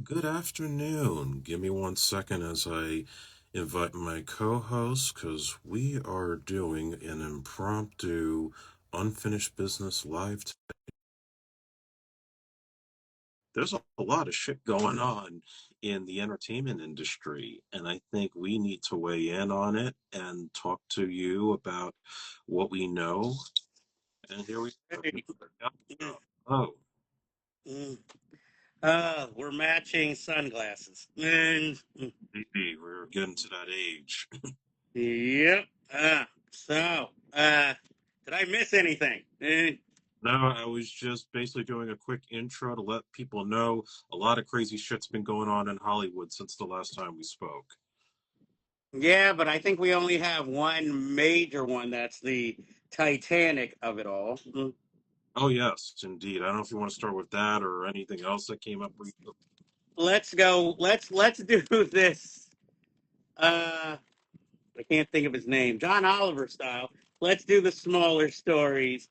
Good afternoon. Give me one second as I invite my co-host because we are doing an impromptu unfinished business live. There's a lot of shit going on in the entertainment industry, and I think we need to weigh in on it and talk to you about what we know. And here we are. Hey, mm, Oh, mm. We're matching sunglasses. maybe we're getting to that age. Yep. Did I miss anything? No, I was just basically doing a quick intro to let people know a lot of crazy shit's been going on in Hollywood since the last time we spoke. Yeah, but I think we only have one major one. That's the Titanic of it all. Oh, yes, indeed. I don't know if you want to start with that or anything else that came up recently. Let's go. Let's do this. Uh, I can't think of his name. John Oliver style. Let's do the smaller stories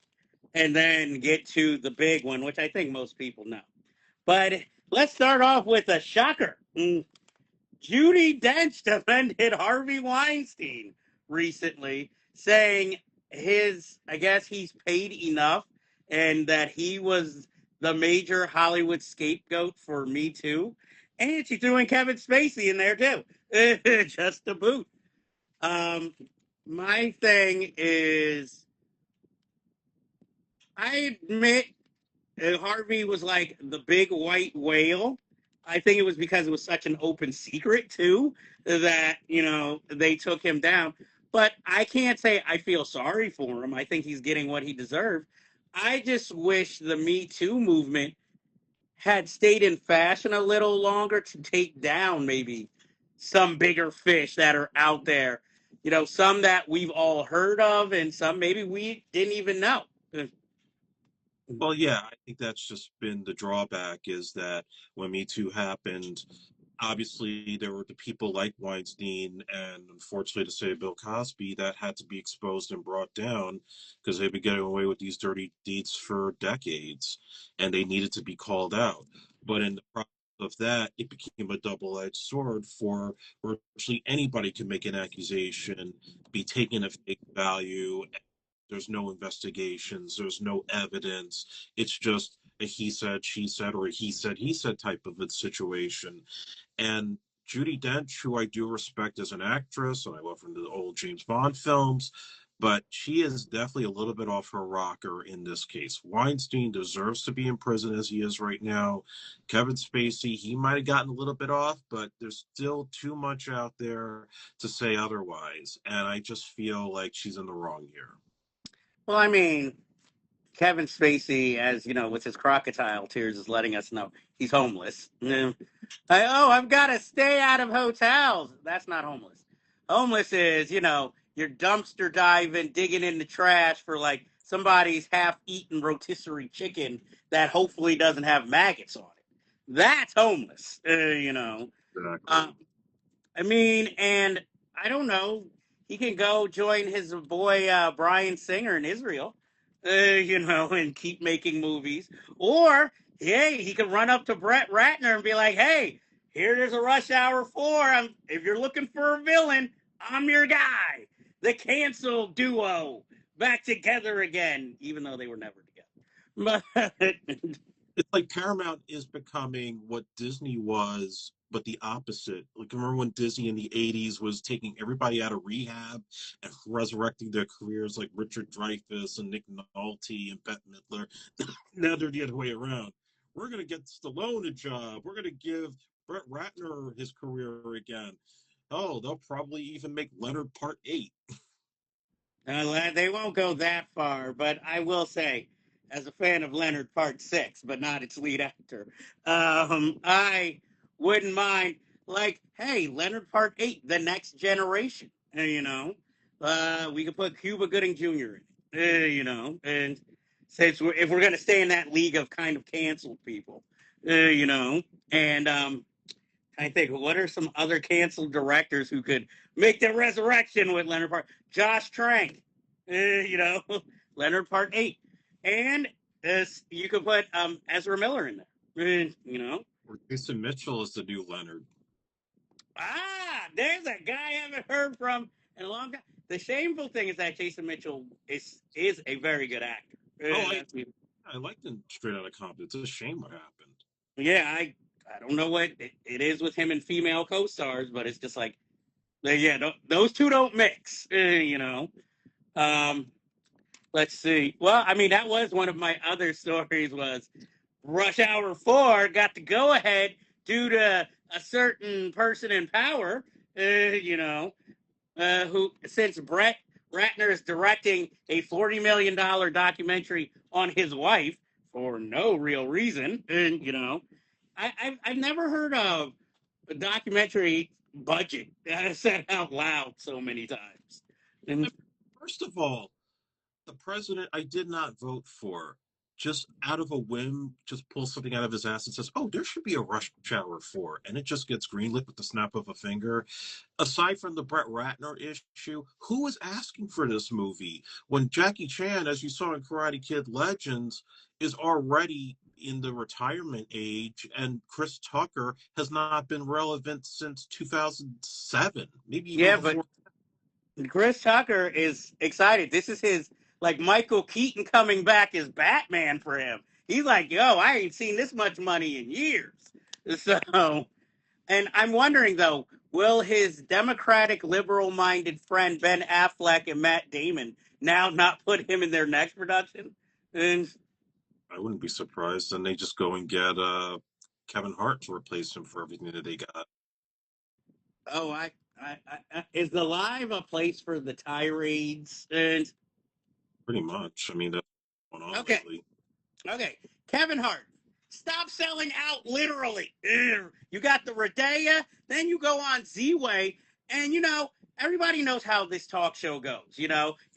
and then get to the big one, which I think most people know. But let's start off with a shocker. Judy Dench defended Harvey Weinstein recently, saying I guess he's paid enough and that he was the major Hollywood scapegoat for Me Too. And she threw in Kevin Spacey in there too, just to boot. Um, my thing is, I admit Harvey was like the big white whale. I think it was because it was such an open secret too that they took him down. But I can't say I feel sorry for him. I think he's getting what he deserved. I just wish the Me Too movement had stayed in fashion a little longer to take down maybe some bigger fish that are out there. Some that we've all heard of and some maybe we didn't even know. Well, yeah, I think that's just been the drawback is that when Me Too happened, obviously there were the people like Weinstein and unfortunately to say Bill Cosby that had to be exposed and brought down because they've been getting away with these dirty deeds for decades and they needed to be called out. But in the process of that, it became a double-edged sword for virtually anybody can make an accusation, be taken at face value. There's no investigations, there's no evidence. It's just a he said, she said, or a he said type of a situation. And Judy Dench, who I do respect as an actress, and I love from the old James Bond films, but she is definitely a little bit off her rocker in this case. Weinstein deserves to be in prison as he is right now. Kevin Spacey, he might have gotten a little bit off, but there's still too much out there to say otherwise. And I just feel like she's in the wrong here. Well, I mean, Kevin Spacey, as with his crocodile tears, is letting us know he's homeless. I've got to stay out of hotels. That's not homeless. Homeless is, you're dumpster diving, digging in the trash for like somebody's half-eaten rotisserie chicken that hopefully doesn't have maggots on it. That's homeless. Exactly. Uh, I mean, and I don't know. He can go join his boy Brian Singer in Israel, and keep making movies. Or, hey, he can run up to Brett Ratner and be like, "Hey, here's a Rush Hour 4. If you're looking for a villain, I'm your guy." The cancel duo back together again, even though they were never together. But It's like Paramount is becoming what Disney was, but the opposite. Like remember when Disney in the '80s was taking everybody out of rehab and resurrecting their careers, like Richard Dreyfuss and Nick Nolte and Bette Midler. Now they're the other way around. We're gonna get Stallone a job. We're gonna give Brett Ratner his career again. Oh, they'll probably even make Leonard Part 8. They won't go that far, but I will say, as a fan of Leonard Part Six, but not its lead actor, I wouldn't mind. Like, hey, Leonard Part Eight, the next generation. We could put Cuba Gooding Jr. in it. And since if we're gonna stay in that league of kind of canceled people, and I think what are some other canceled directors who could make the resurrection with Leonard Part? Josh Trank, Leonard Part 8, and you could put Ezra Miller in there. Or Jason Mitchell is the new Leonard. There's a guy I haven't heard from in a long time. The shameful thing is that Jason Mitchell is a very good actor. Oh, I liked him Straight Outta Compton. It's a shame what happened. Yeah, I don't know what it is with him and female co-stars, but it's just like, yeah, those two don't mix. Um, let's see. Well, I mean, that was one of my other stories. Was Rush Hour 4 got the go ahead due to a certain person in power. Who, since Brett Ratner is directing a $40 million documentary on his wife for no real reason, and I've never heard of a documentary budget said out loud so many times. And First of all, the president I did not vote for, just out of a whim, just pulls something out of his ass and says, "Oh, there should be a Rush Hour 4," and it just gets greenlit with the snap of a finger. Aside from the Brett Ratner issue, who was asking for this movie when Jackie Chan, as you saw in Karate Kid Legends, is already in the retirement age, and Chris Tucker has not been relevant since 2007, maybe even yeah, but before. Chris Tucker is excited. This is his, like, Michael Keaton coming back as Batman for him. He's like, yo, I ain't seen this much money in years. So, and I'm wondering though, will his Democratic liberal minded friend Ben Affleck and Matt Damon now not put him in their next production? And I wouldn't be surprised. And they just go and get Kevin Hart to replace him for everything that they got. oh, is the live a place for the tirades? And Pretty much. I mean, that's what's going on okay, lately. okay, Kevin Hart, stop selling out literally. Ugh. You got the Rodea, then you go on Z-Way, and everybody knows how this talk show goes. You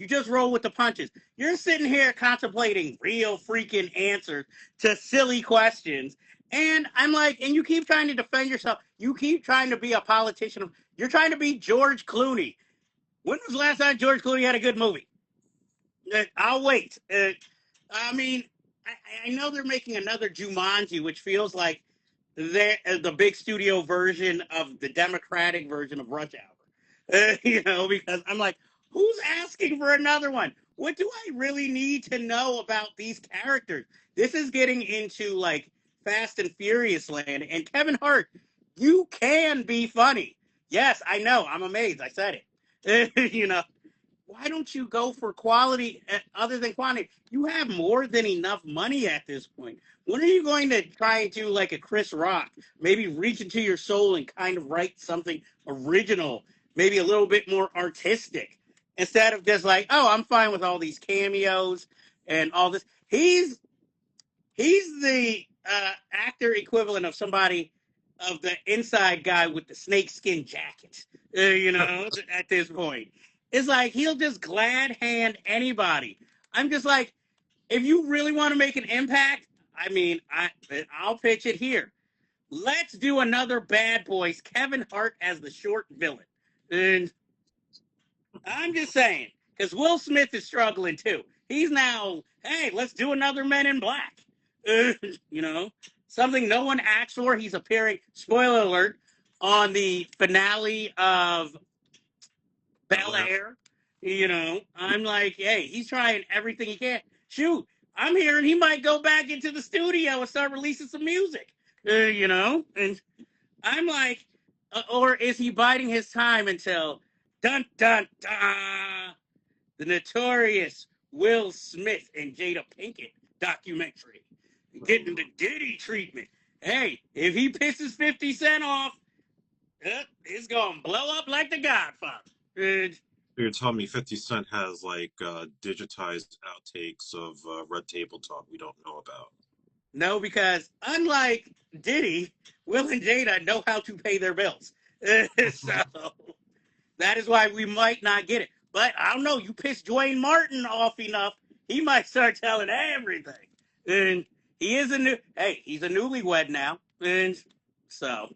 just roll with the punches. You're sitting here contemplating real freaking answers to silly questions. And I'm like, and you keep trying to defend yourself. You keep trying to be a politician. You're trying to be George Clooney. When was the last time George Clooney had a good movie? I'll wait. I mean, I know they're making another Jumanji, which feels like the big studio version of the Democratic version of Rush Hour. Because I'm like, who's asking for another one? What do I really need to know about these characters? This is getting into like Fast and Furious land. And Kevin Hart, you can be funny. Yes, I know. I'm amazed. I said it. Why don't you go for quality other than quantity? You have more than enough money at this point. When are you going to try and do like a Chris Rock? Maybe reach into your soul and kind of write something original, maybe a little bit more artistic, instead of just like, oh, I'm fine with all these cameos and all this. He's the actor equivalent of somebody of the inside guy with the snakeskin jacket. At this point, it's like he'll just glad hand anybody. I'm just like, if you really want to make an impact, I mean, I'll pitch it here. Let's do another Bad Boys. Kevin Hart as the short villain, and I'm just saying because Will Smith is struggling too. He's now, hey, let's do another Men in Black. you know, something no one asked for. He's appearing, spoiler alert, on the finale of Bel Air. I'm like, hey, he's trying everything he can. Shoot, I'm hearing he might go back into the studio and start releasing some music. And I'm like, or is he biding his time until dun dun dun, the notorious Will Smith and Jada Pinkett documentary, getting the Diddy treatment? Hey, if he pisses 50 Cent off, it's gonna blow up like The Godfather. You're telling me 50 Cent has like digitized outtakes of Red Table Talk we don't know about. No, because unlike Diddy, Will and Jada know how to pay their bills. So that is why we might not get it. But I don't know. You piss Dwayne Martin off enough, he might start telling everything. And he is he's a newlywed now. And so,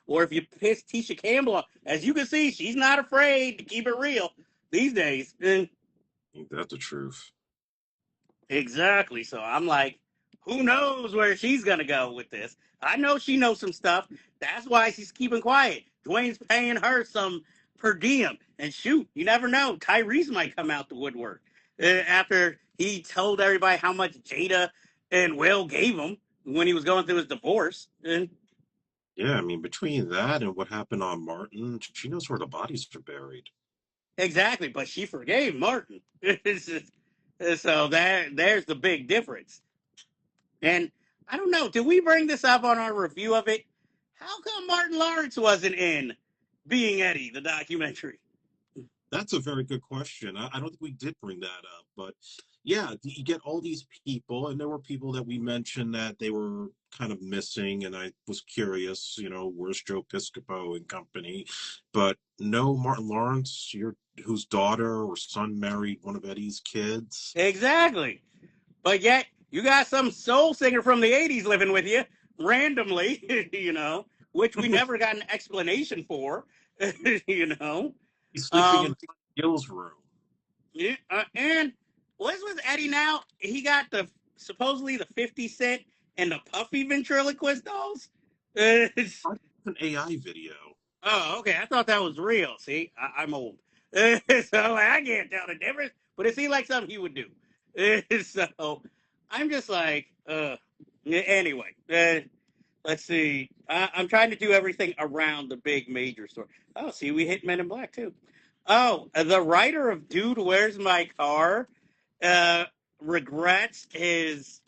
or if you piss Tisha Campbell off, as you can see, she's not afraid to keep it real these days. And Ain't that the truth? exactly. So I'm like, who knows where she's gonna go with this? I know she knows some stuff. That's why she's keeping quiet. Dwayne's paying her some per diem, and shoot, you never know. Tyrese might come out the woodwork after he told everybody how much Jada and Will gave him when he was going through his divorce. And Yeah, I mean, between that and what happened on Martin, she knows where the bodies are buried. exactly, but she forgave Martin. So there's the big difference. And I don't know, did we bring this up on our review of it? How come Martin Lawrence wasn't in Being Eddie, the documentary? That's a very good question. I don't think we did bring that up, but yeah, you get all these people, and there were people that we mentioned that they were kind of missing, and I was curious, where's Joe Piscopo and company? But no, Martin Lawrence, whose daughter or son married one of Eddie's kids. Exactly. But yet, you got some soul singer from the 80s living with you randomly, which we never got an explanation for, you know. He's sleeping in Um, Gil's room. yeah, and what's with Eddie now? He got supposedly the 50 Cent and the Puffy ventriloquist dolls. It's an AI video. Oh, okay. I thought that was real. See, I'm old, so I can't tell the difference. But it seemed like something he would do. So I'm just like, anyway. Let's see. I'm trying to do everything around the big major story. Oh, see, we hit Men in Black too. Oh, the writer of Dude, Where's My Car? Uh, regrets his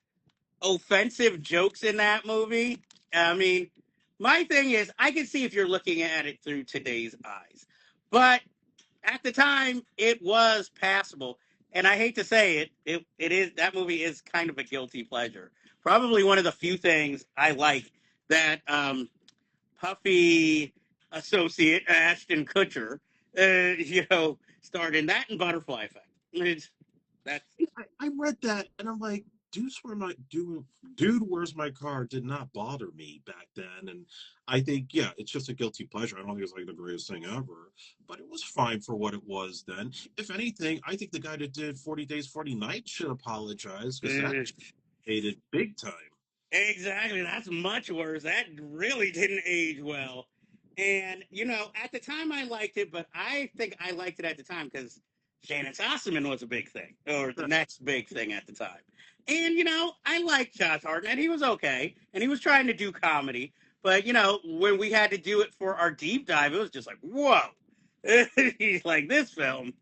offensive jokes in that movie. I mean, my thing is, I can see if you're looking at it through today's eyes, but at the time, it was passable. And I hate to say it is that movie is kind of a guilty pleasure. Probably one of the few things I like that Puffy associate Ashton Kutcher, starred in that and Butterfly Effect. That's I read that and I'm like, dude, where's my car? Did not bother me back then, and I think yeah, it's just a guilty pleasure. I don't think it's like the greatest thing ever, but it was fine for what it was then. If anything, I think the guy that did 40 Days, 40 Nights should apologize because that hated big time. exactly. That's much worse. That really didn't age well. And, at the time I liked it, but I think I liked it at the time because Shannon Sossaman was a big thing, or the next big thing at the time. And, I liked Josh Hartnett. He was okay. And he was trying to do comedy. But, when we had to do it for our deep dive, it was just like, whoa. He's like, this film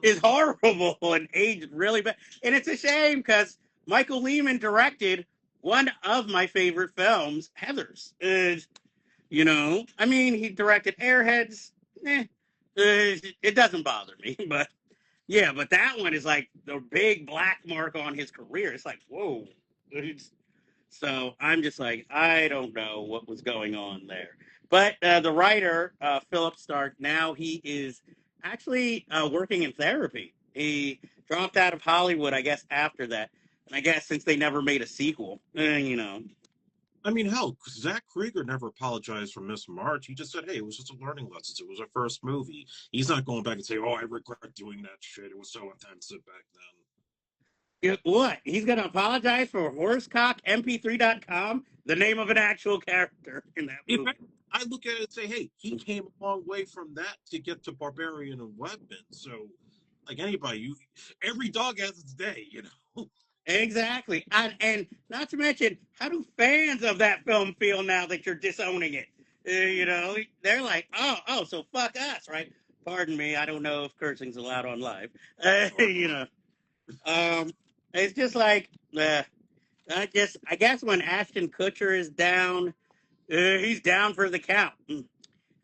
is horrible and aged really bad. And it's a shame because Michael Lehman directed one of my favorite films, Heathers. I mean, he directed Airheads. It doesn't bother me, but yeah, but that one is like the big black mark on his career. It's like, whoa. So I'm just like, I don't know what was going on there. But the writer, Philip Stark, now he is actually working in therapy. He dropped out of Hollywood, I guess, after that. And I guess since they never made a sequel, I mean, hell, Zach Krieger never apologized for Miss March. He just said, "Hey, it was just a learning lesson. It was our first movie." He's not going back and saying, "Oh, I regret doing that shit. It was so offensive back then." What? He's going to apologize for horsecockmp3.com, the name of an actual character in that If movie. I look at it and say, "Hey, he came a long way from that to get to Barbarian and Weapon." So, like anybody, every dog has its day. Exactly. And not to mention, how do fans of that film feel now that you're disowning it? They're like, so fuck us, right? Pardon me, I don't know if cursing's allowed on live. Um, it's just like, I guess when Ashton Kutcher is down, he's down for the count. And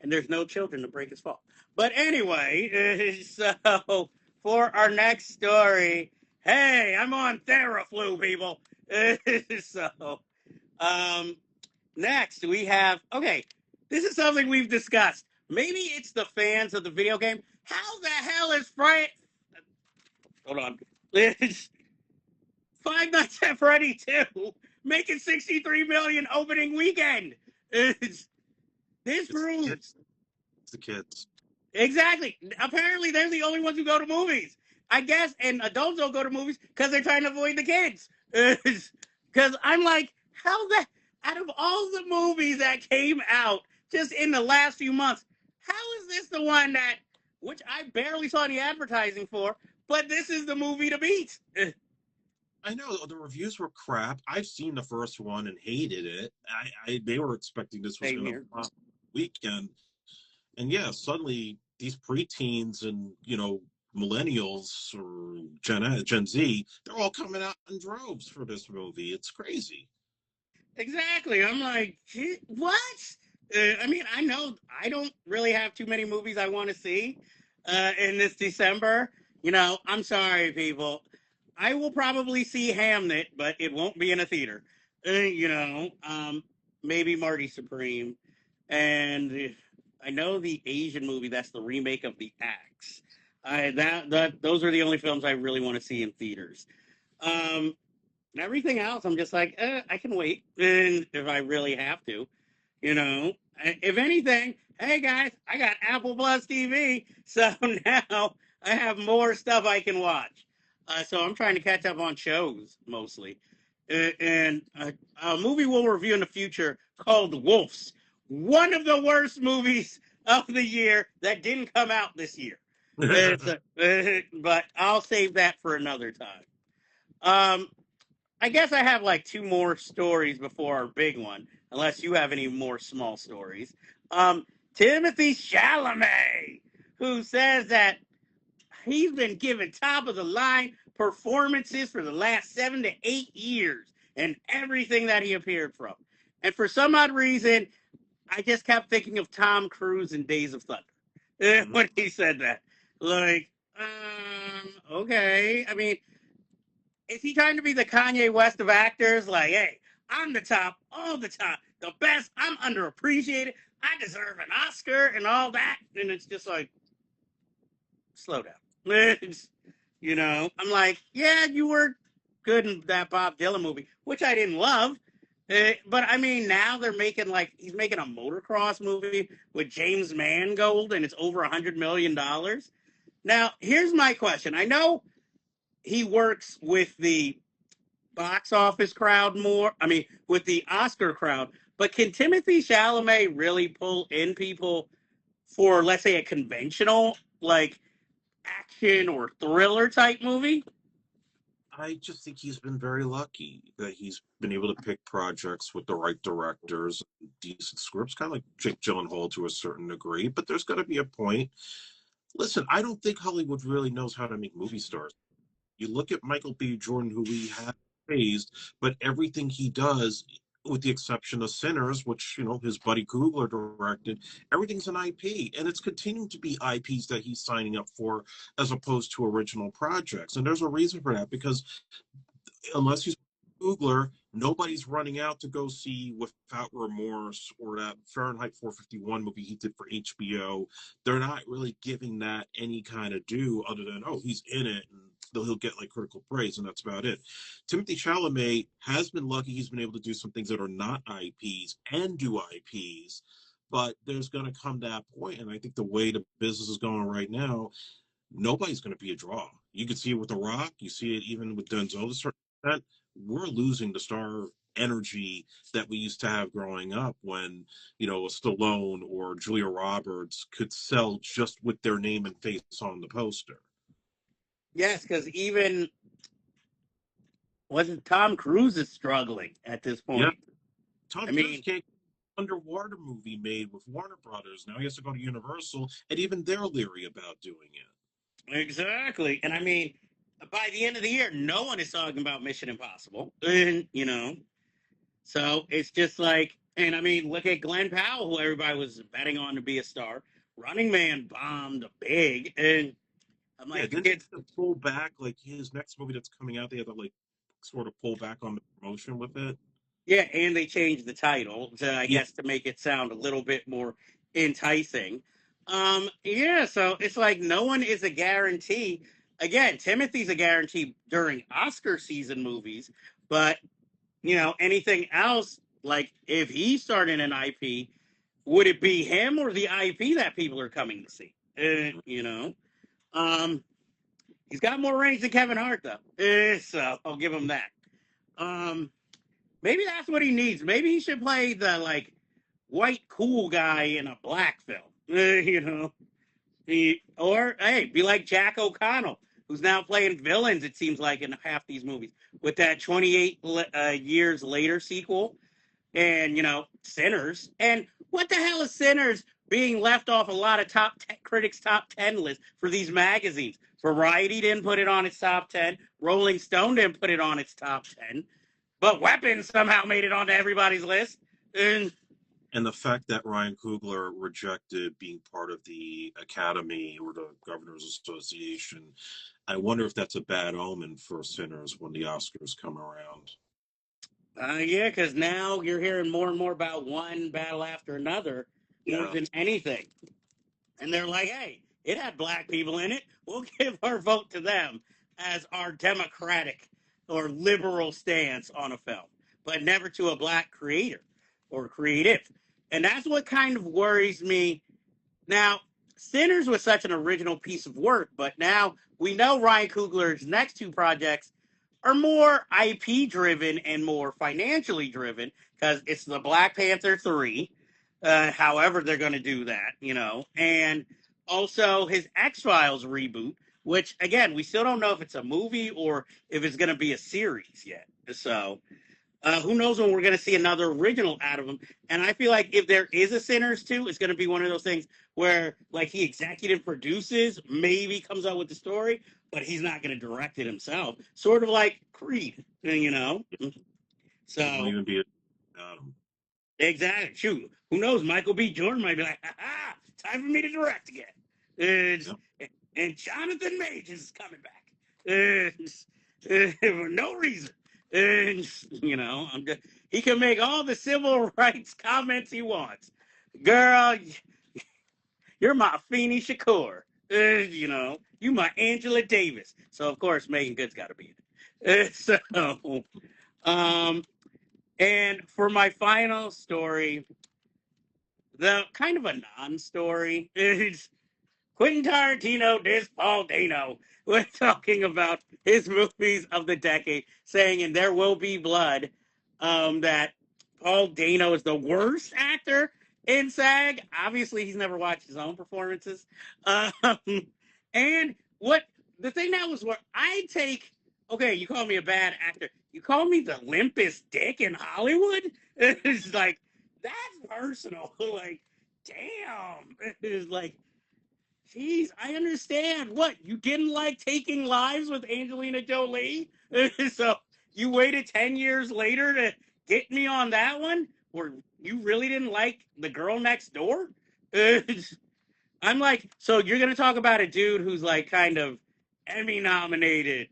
there's no children to break his fall. But anyway, so for our next story, hey, I'm on Theraflu, people. So, um, next we have, okay, this is something we've discussed. Maybe it's the fans of the video game. How the hell is hold on. Five Nights at Freddy 2 making 63 million opening weekend. This proves It's the kids. exactly. Apparently, they're the only ones who go to movies. I guess, and adults don't go to movies because they're trying to avoid the kids. Because Because I'm like, how the out of all the movies that came out just in the last few months, how is this the one that which I barely saw any advertising for, but this is the movie to beat? I know the reviews were crap. I've seen the first one and hated it. They were expecting this was Same going to here. flop weekend, and yeah, suddenly these preteens and millennials or Gen Z, they're all coming out in droves for this movie. It's crazy. Exactly. I'm like, what? I mean, I know I don't really have too many movies I want to see in this December. I'm sorry, people. I will probably see Hamnet, but it won't be in a theater. Maybe Marty Supreme, and I know the Asian movie that's the remake of The Axe. That those are the only films I really want to see in theaters. Um, Everything else, I'm just like, I can wait, and if I really have to, you know. If anything, hey guys, I got Apple Plus TV, so now I have more stuff I can watch. So I'm trying to catch up on shows mostly, and a movie we'll review in the future called Wolves, one of the worst movies of the year that didn't come out this year. But I'll save that for another time. Um, I guess I have like two more stories before our big one, unless you have any more small stories. Um, Timothy Chalamet, who says that he's been given top of the line performances for the last 7 to 8 years and everything that he appeared from. And for some odd reason, I just kept thinking of Tom Cruise in Days of Thunder when he said that. Like, okay. I mean, is he trying to be the Kanye West of actors? Like, hey, I'm the top all the time, the best. I'm underappreciated. I deserve an Oscar and all that. And it's just like, slow down. I'm like, yeah, you were good in that Bob Dylan movie, which I didn't love. But I mean, now they're making he's making a motocross movie with James Mangold, and it's over $100 million. Now, here's my question. I know he works with the box office crowd more. I mean, with the Oscar crowd. But can Timothy Chalamet really pull in people for, let's say, a conventional like action or thriller type movie? I just think he's been very lucky that he's been able to pick projects with the right directors, decent scripts, kind of like Jake Gyllenhaal to a certain degree. But there's got to be a point. Listen, I don't think Hollywood really knows how to make movie stars. You look at Michael B. Jordan, who we have praised, but everything he does, with the exception of Sinners, which his buddy Coogler directed, everything's an IP, and it's continuing to be IPs that he's signing up for as opposed to original projects. And there's a reason for that because unless he's Googler, nobody's running out to go see Without Remorse or that Fahrenheit 451 movie he did for HBO. They're not really giving that any kind of due other than, oh, he's in it and he'll get like critical praise, and that's about it. Timothy Chalamet has been lucky he's been able to do some things that are not IPs and do IPs, but there's going to come that point, and I think the way the business is going right now, nobody's going to be a draw. You can see it with The Rock. You see it even with Denzel to a certain extent. We're losing the star energy that we used to have growing up when, a Stallone or Julia Roberts could sell just with their name and face on the poster. Yes, because even wasn't Tom Cruise is struggling at this Yeah. point. Tom I Cruise mean, can't get an underwater movie made with Warner Brothers. Now he has to go to Universal, and even they're leery about doing it. exactly. And I mean, by the end of the year, no one is talking about Mission Impossible. And. So it's just like, and I mean, look at Glenn Powell, who everybody was betting on to be a star. Running Man bombed big, and I'm Yeah, like, didn't it's he have to pull back like his next movie that's coming out? They had to like sort of pull back on the promotion with it. yeah, and they changed the title to, I Yeah, guess, to make it sound a little bit more enticing. Yeah, so it's like no one is a guarantee. Again, Timothy's a guarantee during Oscar season movies, but anything else, like if he's starting an IP, would it be him or the IP that people are coming to see? Um, he's got more range than Kevin Hart, though, so I'll give him that. Um, Maybe that's what he needs. Maybe he should play the like white cool guy in a black film. You know, or hey, be like Jack O'Connell, who's now playing villains. It seems like in half these movies with that 28 years later sequel, and Sinners. And what the hell is Sinners being left off a lot of critics' top 10 lists for these magazines? Variety didn't put it on its top 10. Rolling Stone didn't put it on its top 10. But Weapons somehow made it onto everybody's list. And And the fact that Ryan Coogler rejected being part of the Academy or the Governors Association, I wonder if that's a bad omen for Sinners when the Oscars come around. yeah, because now you're hearing more and more about one battle after another more Yeah. than anything. And they're like, hey, it had black people in it. We'll give our vote to them as our democratic or liberal stance on a film, but never to a black creator or creative. And that's what kind of worries me. Now, Sinners was such an original piece of work, but now we know Ryan Coogler's next two projects are more IP driven and more financially driven because it's the Black Panther 3. However, they're going to do that, and also his X Files reboot, which again, we still don't know if it's a movie or if it's going to be a series yet. So, who knows when we're going to see another original out of him? And I feel like if there is a Sinners 2, it's going to be one of those things where, like, he executive produces, maybe comes up with the story, but he's not going to direct it himself. Sort of like Creed, It won't So, even be Adam. exactly. Shoot, who knows? Michael B. Jordan might be like, ha, time for me to direct again. Yep. And Jonathan Majors is coming back for no reason. He can make all the civil rights comments he wants. Girl, you're my Feeny Shakur. You my Angela Davis. So of course Megan Good's got to be in it. Um, and for my final story, the kind of a non-story is Quentin Tarantino dissed Paul Dano when talking about his movies of the decade, saying in There Will Be Blood that Paul Dano is the worst actor in SAG. Obviously, he's never watched his own performances. Um, and what the thing now was where I take, okay, you call me a bad actor. You call me the limpest dick in Hollywood? It's like, that's personal. Like, damn. It's like, jeez, I understand. What, you didn't like Taking Lives with Angelina Jolie? So you waited 10 years later to get me on that one? Or you really didn't like The Girl Next Door? I'm like, so you're going to talk about a dude who's like kind of Emmy nominated.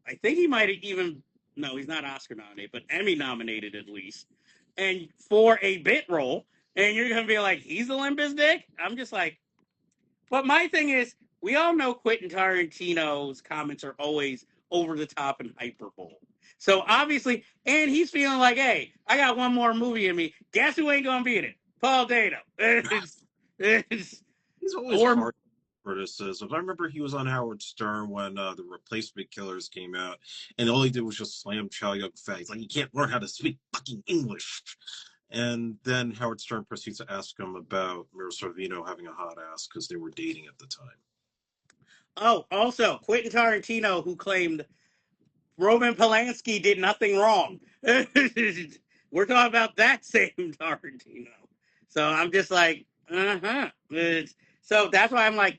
I think he might have even, no, he's not Oscar nominated, but Emmy nominated at least. And for a bit role. And you're going to be like, he's the Limbus Dick? I'm just like, but my thing is, we all know Quentin Tarantino's comments are always over the top and hyperbole. So obviously, and he's feeling like, hey, I got one more movie in me. Guess who ain't gonna be in it? Paul Dano. He's always Or hard criticism. I remember he was on Howard Stern when the Replacement Killers came out, and all he did was just slam Chow Yun Fat. He's like, you can't learn how to speak fucking English. And then Howard Stern proceeds to ask him about Mira Sorvino having a hot ass because they were dating at the time. oh, also Quentin Tarantino, who claimed Roman Polanski did nothing wrong. We're talking about that same Tarantino. So I'm just like, uh-huh. So that's why I'm like,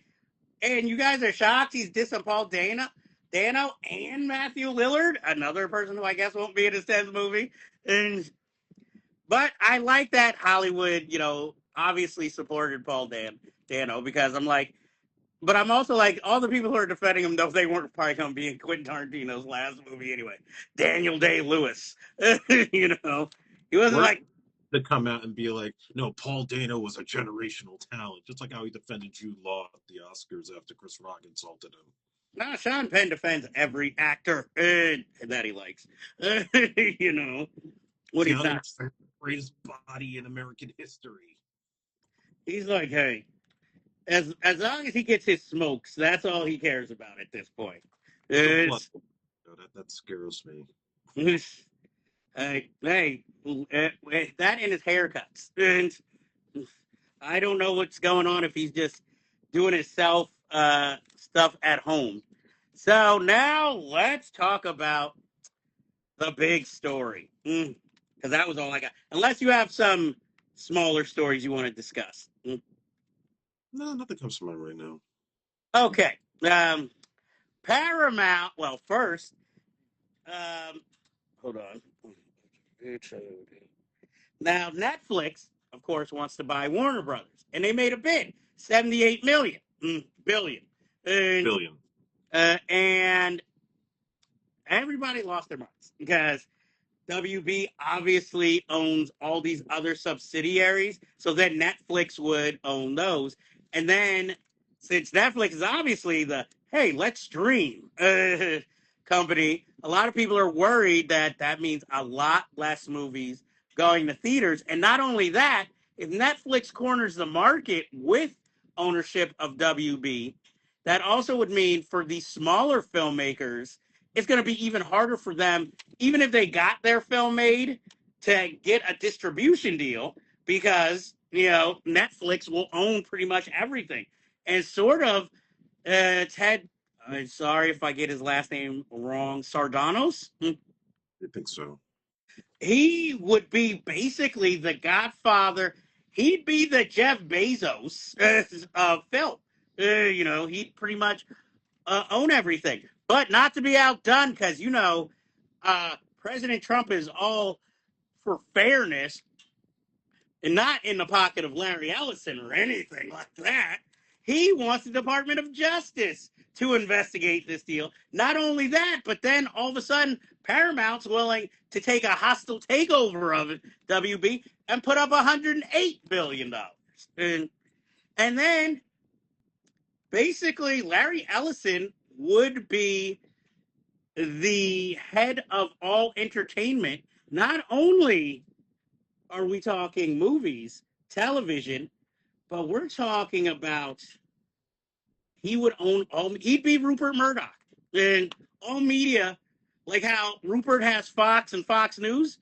and you guys are shocked he's dissing Paul Dano and Matthew Lillard, another person who I guess won't be in his 10th movie. But I like that Hollywood, obviously supported Dano because I'm like, but I'm also like, all the people who are defending him, though, they weren't probably going to be in Quentin Tarantino's last movie anyway. Daniel Day-Lewis, you know, he wasn't Or like, to come out and be like, no, Paul Dano was a generational talent, just like how he defended Jude Law at the Oscars after Chris Rock insulted him. no, Sean Penn defends every actor that he likes. What he's Keanu not. the greatest body in American history. He's like, hey, as long as he gets his smokes, that's all he cares about at this point. He's a It's, plus. That scares me. Hey, that and his haircuts. And I don't know what's going on if he's just doing his self stuff at home. So now let's talk about the big story. Because that was all I got. Unless you have some smaller stories you want to discuss. No, nothing comes to mind right now. Okay. Paramount. Well, first, um, hold on. Now Netflix, of course, wants to buy Warner Brothers, and they made a bid, 78 million billion, and Billion. and everybody lost their minds because WB obviously owns all these other subsidiaries, so then Netflix would own those. And then, since Netflix is obviously the hey, let's stream company, a lot of people are worried that that means a lot less movies going to theaters. And not only that, if Netflix corners the market with ownership of WB, that also would mean for these smaller filmmakers, it's going to be even harder for them even if they got their film made, to get a distribution deal because Netflix will own pretty much everything. And sort of Ted, I'm sorry if I get his last name wrong, Sardanos. I think so. He would be basically the Godfather. He'd be the Jeff Bezos of film. He'd pretty much own everything, but not to be outdone because President Trump is all for fairness and not in the pocket of Larry Ellison or anything like that. He wants the Department of Justice to investigate this deal. Not only that, but then all of a sudden, Paramount's willing to take a hostile takeover of it, WB, and put up $108 billion. And then basically, Larry Ellison would be the head of all entertainment. Not only are we talking movies, television, but we're talking about he would own all. He'd be Rupert Murdoch and all media, like how Rupert has Fox and Fox News.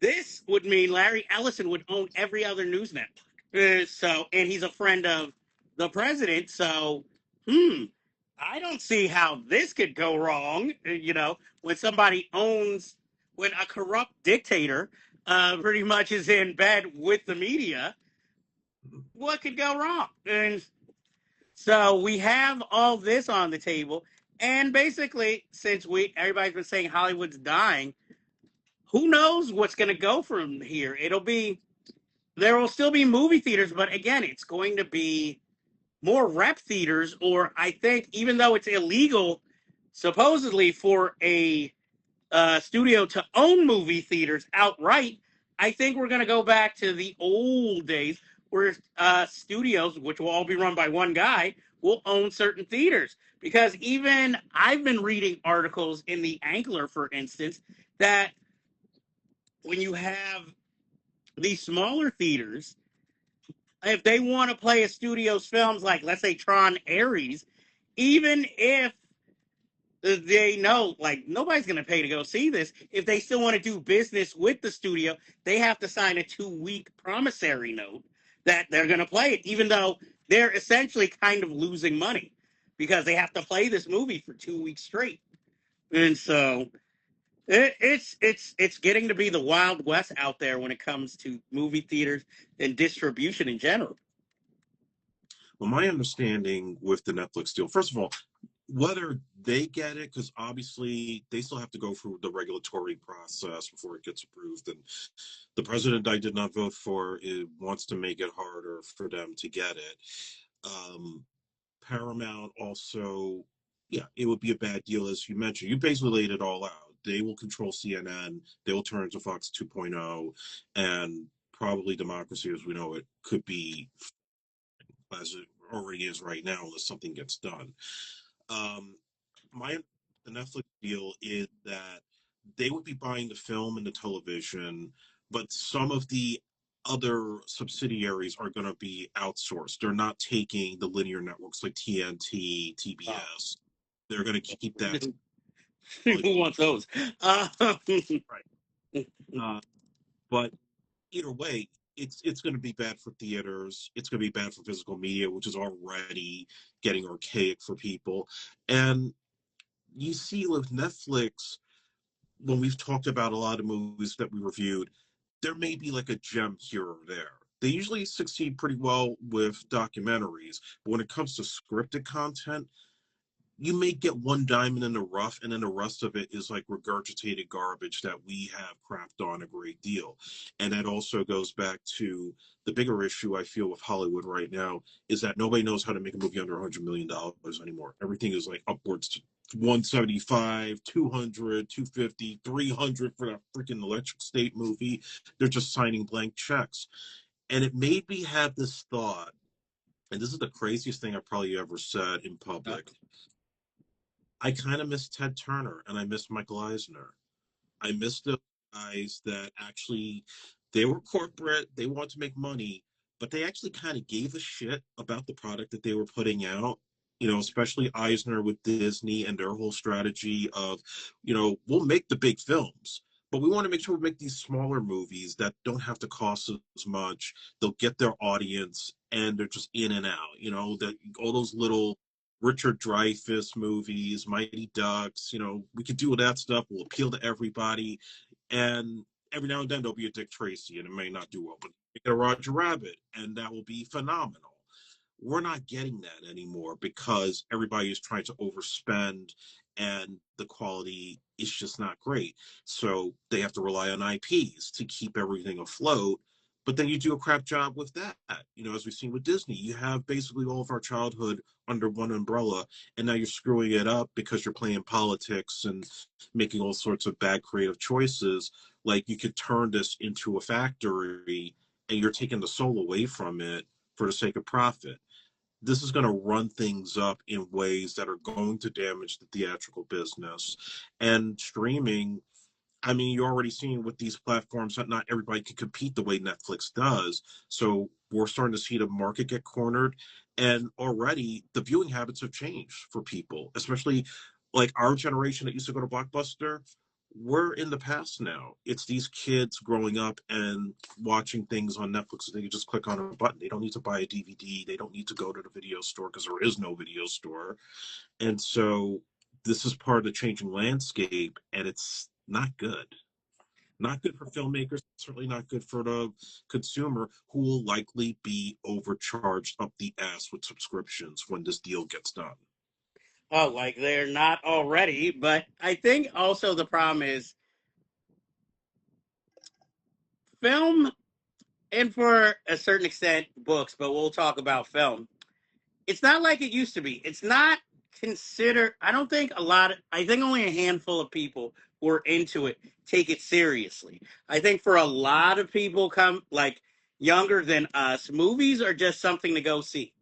This would mean Larry Ellison would own every other news network. And he's a friend of the president. So, I don't see how this could go wrong. When somebody owns, when a corrupt dictator pretty much is in bed with the media, what could go wrong? And so we have all this on the table. And basically, since everybody's been saying Hollywood's dying, who knows what's going to go from here? There will still be movie theaters, but again, it's going to be more rep theaters, or I think even though it's illegal, supposedly for a studio to own movie theaters outright, I think we're going to go back to the old days where studios, which will all be run by one guy, will own certain theaters. Because even I've been reading articles in the Angler, for instance, that when you have these smaller theaters, if they want to play a studio's films, like let's say Tron Ares, even if they know like nobody's going to pay to go see this, if they still want to do business with the studio, they have to sign a 2-week promissory note that they're going to play it, even though they're essentially kind of losing money because they have to play this movie for 2 weeks straight. And so it's getting to be the Wild West out there when it comes to movie theaters and distribution in general. Well, my understanding with the Netflix deal, first of all, whether they get it, because obviously they still have to go through the regulatory process before it gets approved. And the president I did not vote for wants to make it harder for them to get it. Paramount also, yeah, it would be a bad deal, as you mentioned. You basically laid it all out. They will control CNN, they will turn to Fox 2.0, and probably democracy as we know it could be as it already is right now, unless something gets done. My the Netflix deal is that they would be buying the film and the television, but some of the other subsidiaries are going to be outsourced. They're not taking the linear networks like TNT, TBS. They're going to keep that. Who wants those? Right. Uh, but either way, it's going to be bad for theaters. It's going to be bad for physical media, which is already getting archaic for people. And you see with Netflix, when we've talked about a lot of movies that we reviewed, there may be like a gem here or there. They usually succeed pretty well with documentaries, but when it comes to scripted content, you may get one diamond in the rough, and then the rest of it is like regurgitated garbage that we have crapped on a great deal. And that also goes back to the bigger issue I feel with Hollywood right now is that nobody knows how to make a movie under $100 million anymore. Everything is like upwards to 175, 200, 250, 300 for that freaking Electric State movie. They're just signing blank checks. And it made me have this thought, and this is the craziest thing I probably ever said in public. I kind of miss Ted Turner and I miss Michael Eisner. I miss the guys that actually they were corporate, they wanted to make money, but they actually kind of gave a shit about the product that they were putting out. You know, especially Eisner with Disney and their whole strategy of, we'll make the big films, but we want to make sure we make these smaller movies that don't have to cost as much. They'll get their audience and they're just in and out. That all those little Richard Dreyfuss movies, Mighty Ducks. We could do all that stuff. Will appeal to everybody, and every now and then there'll be a Dick Tracy, and it may not do well, but get a Roger Rabbit, and that will be phenomenal. We're not getting that anymore because everybody is trying to overspend, and the quality is just not great. So they have to rely on IPs to keep everything afloat, but then you do a crap job with that. As we've seen with Disney, you have basically all of our childhood under one umbrella, and now you're screwing it up because you're playing politics and making all sorts of bad creative choices. Like, you could turn this into a factory and you're taking the soul away from it for the sake of profit. This is going to run things up in ways that are going to damage the theatrical business. And streaming, I mean, you're already seeing with these platforms that not everybody can compete the way Netflix does. So we're starting to see the market get cornered. And already the viewing habits have changed for people, especially like our generation that used to go to Blockbuster. We're in the past now. It's these kids growing up and watching things on Netflix. They can just click on a button. They don't need to buy a DVD. They don't need to go to the video store because there is no video store. And so this is part of the changing landscape, and it's not good. Not good for filmmakers, certainly not good for the consumer, who will likely be overcharged up the ass with subscriptions when this deal gets done. Oh, like they're not already. But I think also the problem is film, and for a certain extent, books, but we'll talk about film. It's not like it used to be. It's not considered. I don't think a lot of. I think only a handful of people who are into it take it seriously. I think for a lot of people, come like younger than us, movies are just something to go see.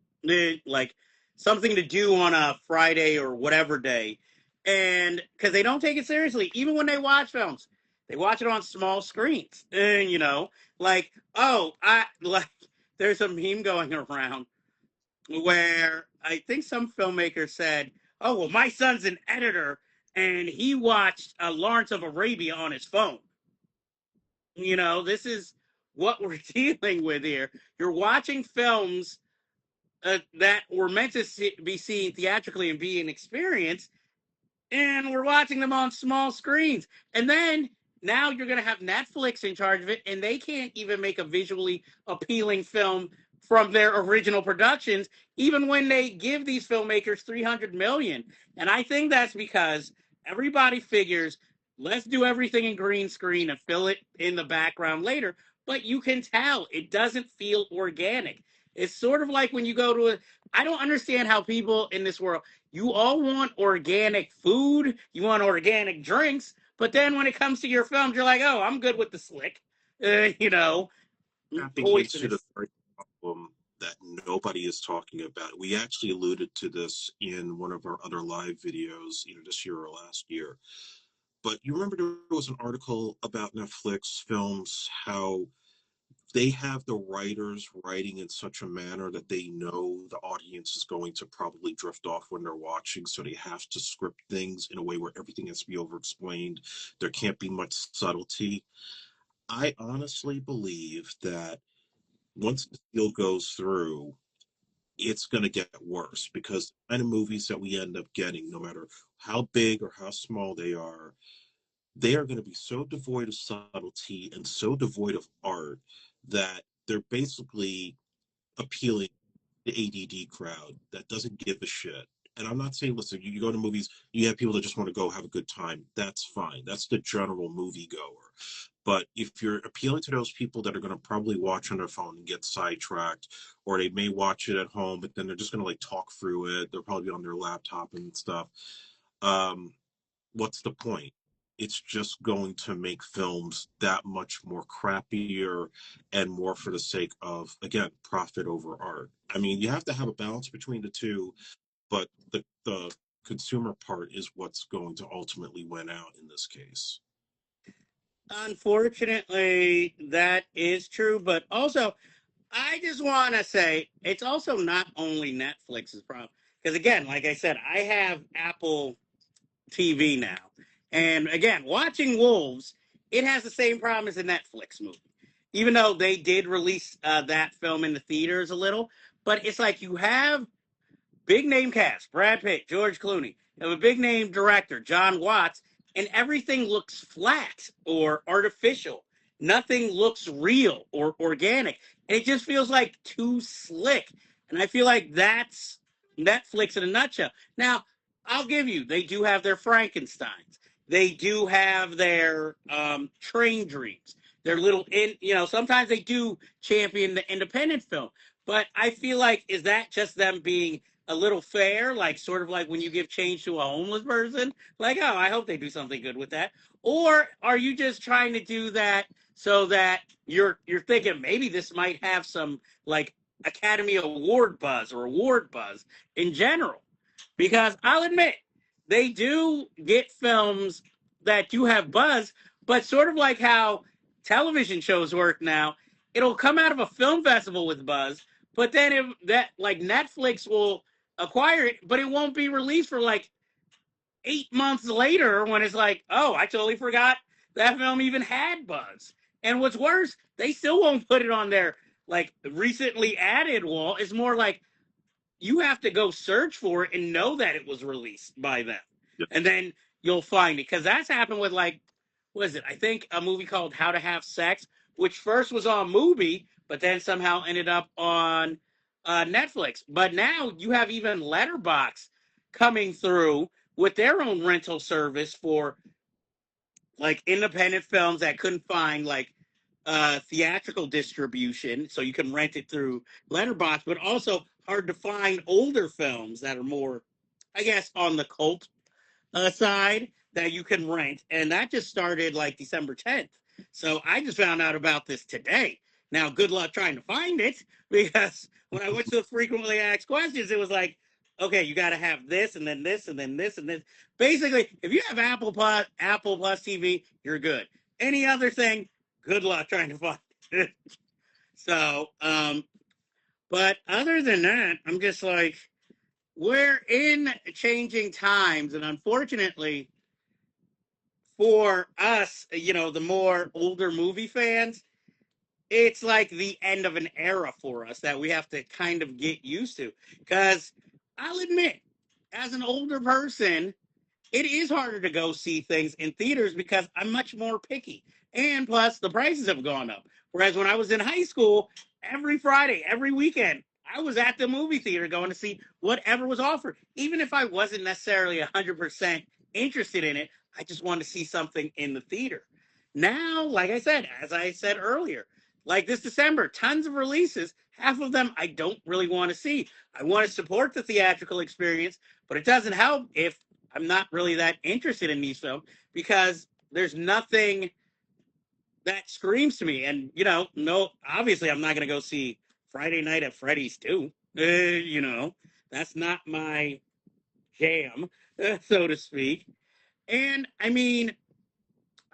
Like something to do on a Friday or whatever day, and because they don't take it seriously, even when they watch films, they watch it on small screens. And like, oh, I like. There's a meme going around where I think some filmmaker said, "Oh, well, my son's an editor, and he watched Lawrence of Arabia on his phone." This is what we're dealing with here. You're watching films that were meant to be seen theatrically and be an experience, and we're watching them on small screens. And then now you're going to have Netflix in charge of it, and they can't even make a visually appealing film from their original productions, even when they give these filmmakers 300 million. And I think that's because everybody figures, let's do everything in green screen and fill it in the background later. But you can tell it doesn't feel organic. It's sort of like when you go to a. I don't understand how people in this world, you all want organic food, you want organic drinks, but then when it comes to your films, you're like, oh, I'm good with the slick, Tapping into the poisonous. very problem that nobody is talking about. We actually alluded to this in one of our other live videos, either this year or last year. But you remember there was an article about Netflix films, how they have the writers writing in such a manner that they know the audience is going to probably drift off when they're watching, so they have to script things in a way where everything has to be over explained. There can't be much subtlety. I honestly believe that once the deal goes through, it's going to get worse because the kind of movies that we end up getting, no matter how big or how small they are going to be so devoid of subtlety and so devoid of art that they're basically appealing to the ADD crowd that doesn't give a shit. And I'm not saying, listen, you go to movies, you have people that just want to go have a good time. That's fine. That's the general moviegoer. But if you're appealing to those people that are going to probably watch on their phone and get sidetracked, or they may watch it at home, but then they're just going to like talk through it, they'll probably be on their laptop and stuff. Um, what's the point? It's just going to make films that much more crappier and more for the sake of, again, profit over art. I mean, you have to have a balance between the two, but the consumer part is what's going to ultimately win out in this case. Unfortunately, that is true, but also I just want to say it's also not only Netflix's problem. Because again, like I said, I have Apple TV now. And again, watching Wolves, it has the same problem as a Netflix movie. Even though they did release that film in the theaters a little, but it's like you have big name cast, Brad Pitt, George Clooney. You have a big name director, John Watts, and everything looks flat or artificial. Nothing looks real or organic. And it just feels like too slick. And I feel like that's Netflix in a nutshell. Now, I'll give you, they do have their Frankensteins. They do have their train dreams. Their little, sometimes they do champion the independent film. But I feel like, is that just them being a little fair, like sort of like when you give change to a homeless person, like, oh, I hope they do something good with that? Or are you just trying to do that so that you're thinking maybe this might have some like Academy Award buzz or award buzz in general? Because I'll admit they do get films that do have buzz, but sort of like how television shows work now, it'll come out of a film festival with buzz, but then if that like Netflix will acquire it, but it won't be released for like 8 months later when it's like, oh, I totally forgot that film even had buzz. And what's worse, they still won't put it on their like recently added wall. It's more like you have to go search for it and know that it was released by them. Yeah. And then you'll find it. Because that's happened with like, what is it? I think a movie called How to Have Sex, which first was on Mubi, but then somehow ended up on Netflix. But now you have even Letterbox coming through with their own rental service for like independent films that couldn't find like theatrical distribution, so you can rent it through Letterbox, but also hard to find older films that are more, I guess, on the cult side that you can rent, and that just started like December 10th. So I just found out about this today. Now, good luck trying to find it because when I went to the frequently asked questions, it was like, okay, you got to have this, and then this, and then this, and this. Basically, if you have Apple Plus TV, you're good. Any other thing, good luck trying to find it. So, but other than that, I'm just like, we're in changing times, and unfortunately, for us, the more older movie fans, it's like the end of an era for us that we have to kind of get used to. Because I'll admit, as an older person, it is harder to go see things in theaters because I'm much more picky. And plus, the prices have gone up. Whereas when I was in high school, every Friday, every weekend, I was at the movie theater going to see whatever was offered. Even if I wasn't necessarily 100% interested in it, I just wanted to see something in the theater. Now, like I said, as I said earlier, like this December, tons of releases. Half of them I don't really want to see. I want to support the theatrical experience, but it doesn't help if I'm not really that interested in these films because there's nothing that screams to me. And, no, obviously I'm not going to go see Friday Night at Freddy's 2. That's not my jam, so to speak. And I mean,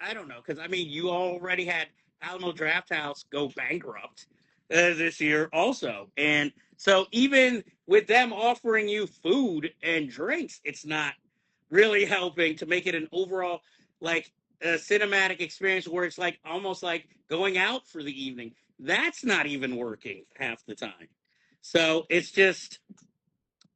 I don't know, because I mean, you already had Alamo Drafthouse go bankrupt this year also. And so even with them offering you food and drinks, it's not really helping to make it an overall like a cinematic experience where it's like almost like going out for the evening. That's not even working half the time. So it's just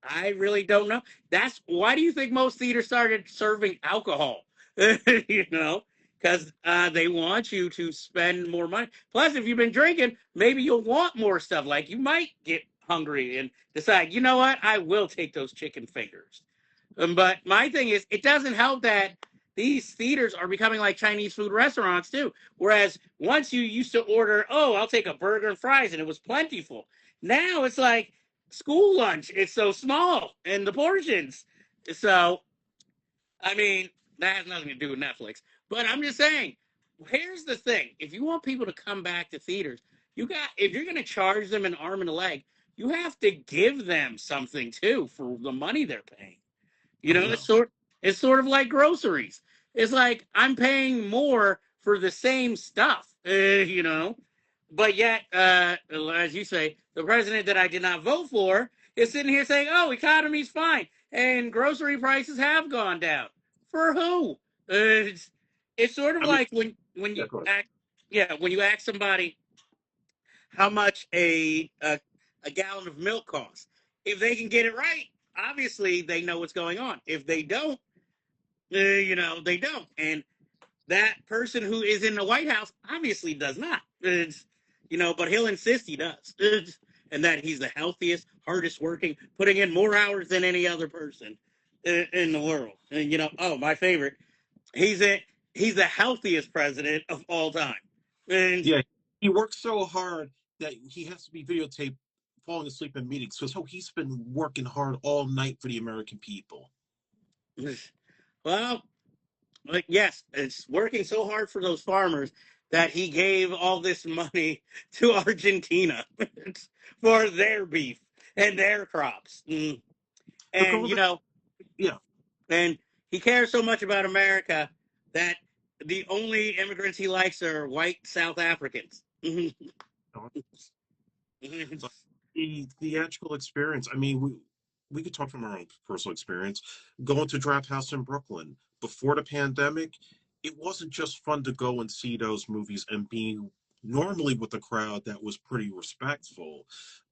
I really don't know. That's why do you think most theaters started serving alcohol? you know, because they want you to spend more money. Plus, if you've been drinking, maybe you'll want more stuff. Like you might get hungry and decide, you know what, I will take those chicken fingers. But my thing is, it doesn't help that these theaters are becoming like Chinese food restaurants too. Whereas once you used to order, oh, I'll take a burger and fries, and it was plentiful. Now it's like school lunch. It's so small and the portions. So, I mean, that has nothing to do with Netflix. But I'm just saying, here's the thing: if you want people to come back to theaters, you got if you're going to charge them an arm and a leg, you have to give them something too for the money they're paying. You Oh, know, yeah. it's sort of like groceries. It's like I'm paying more for the same stuff, you know. But yet, as you say, the president that I did not vote for is sitting here saying, "Oh, economy's fine and grocery prices have gone down." For who? It's sort of I mean, like when yeah, you go ahead. act, yeah, when you ask somebody how much a gallon of milk costs. If they can get it right, obviously they know what's going on. If they don't, they don't. And that person who is in the White House obviously does not. But he'll insist he does. And that he's the healthiest, hardest working, putting in more hours than any other person in the world. And oh, my favorite, he's a he's the healthiest president of all time. And Yeah, he works so hard that he has to be videotaped falling asleep in meetings because he's been working hard all night for the American people. well, like yes, it's working so hard for those farmers that he gave all this money to Argentina for their beef and their crops. Look And over the yeah. and he cares so much about America that the only immigrants he likes are white South Africans. So the theatrical experience. I mean, we could talk from our own personal experience. Going to Draft House in Brooklyn before the pandemic, it wasn't just fun to go and see those movies and be normally with a crowd that was pretty respectful,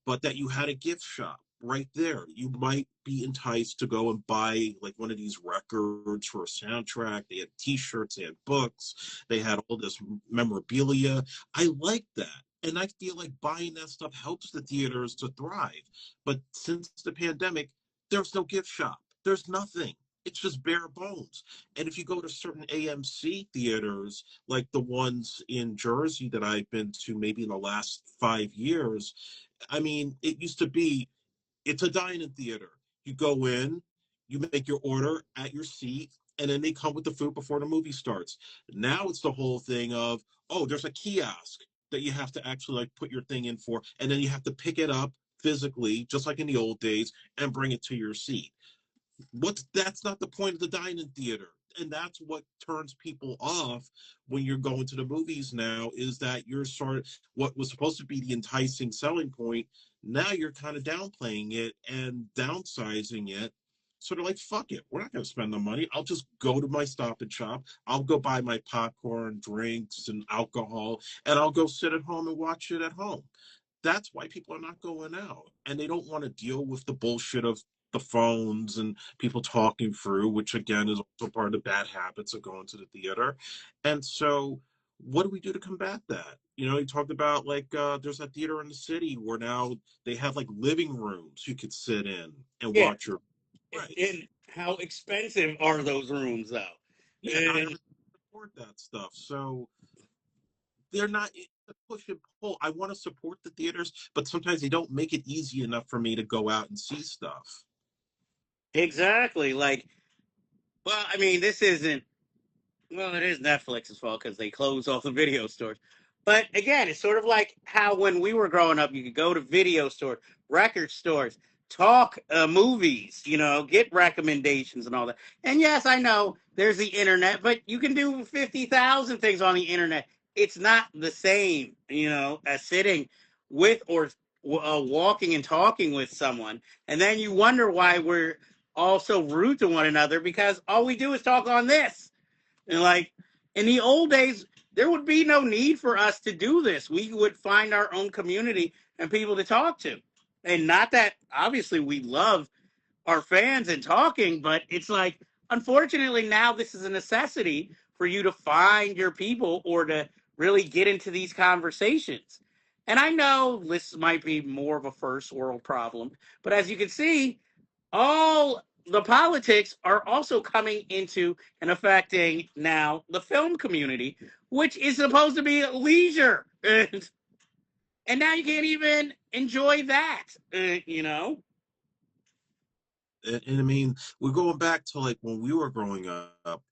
but that you had a gift shop right there. You might be enticed to go and buy like one of these records for a soundtrack. They had T-shirts, they had books, they had all this memorabilia. I like that. And I feel like buying that stuff helps the theaters to thrive. But since the pandemic, there's no gift shop. There's nothing. It's just bare bones. And if you go to certain AMC theaters, like the ones in Jersey that I've been to maybe in the last 5 years, I mean, it used to be it's a dine-in theater. You go in, you make your order at your seat, and then they come with the food before the movie starts. Now it's the whole thing of, oh, there's a kiosk that you have to actually like put your thing in for, and then you have to pick it up physically, just like in the old days, and bring it to your seat. That's not the point of the dine-in theater. And that's what turns people off when you're going to the movies now is that you're sort of what was supposed to be the enticing selling point. Now you're kind of downplaying it and downsizing it. Sort of like, fuck it. We're not going to spend the money. I'll just go to my stop and shop. I'll go buy my popcorn, drinks, and alcohol, and I'll go sit at home and watch it at home. That's why people are not going out and they don't want to deal with the bullshit of the phones and people talking through, which again is also part of the bad habits of going to the theater. And so what do we do to combat that? You talked about like there's a theater in the city where now they have like living rooms you could sit in and yeah, watch your right. and how expensive are those rooms though? Yeah, not And everyone can support that stuff. So they're not a push and pull. I want to support the theaters, but sometimes they don't make it easy enough for me to go out and see stuff. exactly, like, well, I mean, this isn't. Well, it is Netflix's fault because they closed all the video stores. But again, it's sort of like how when we were growing up, you could go to video stores, record stores, talk movies, get recommendations and all that. And yes, I know there's the internet, but you can do 50,000 things on the internet it's not the same, as sitting with or walking and talking with someone. And then you wonder why we're all so rude to one another because all we do is talk on this. And like in the old days, there would be no need for us to do this. We would find our own community and people to talk to. And not that obviously we love our fans and talking, but it's like, unfortunately, now this is a necessity for you to find your people or to really get into these conversations. And I know this might be more of a first world problem, but as you can see, all the politics are also coming into and affecting now the film community, which is supposed to be leisure. And now you can't even enjoy that, And I mean, we're going back to like when we were growing up,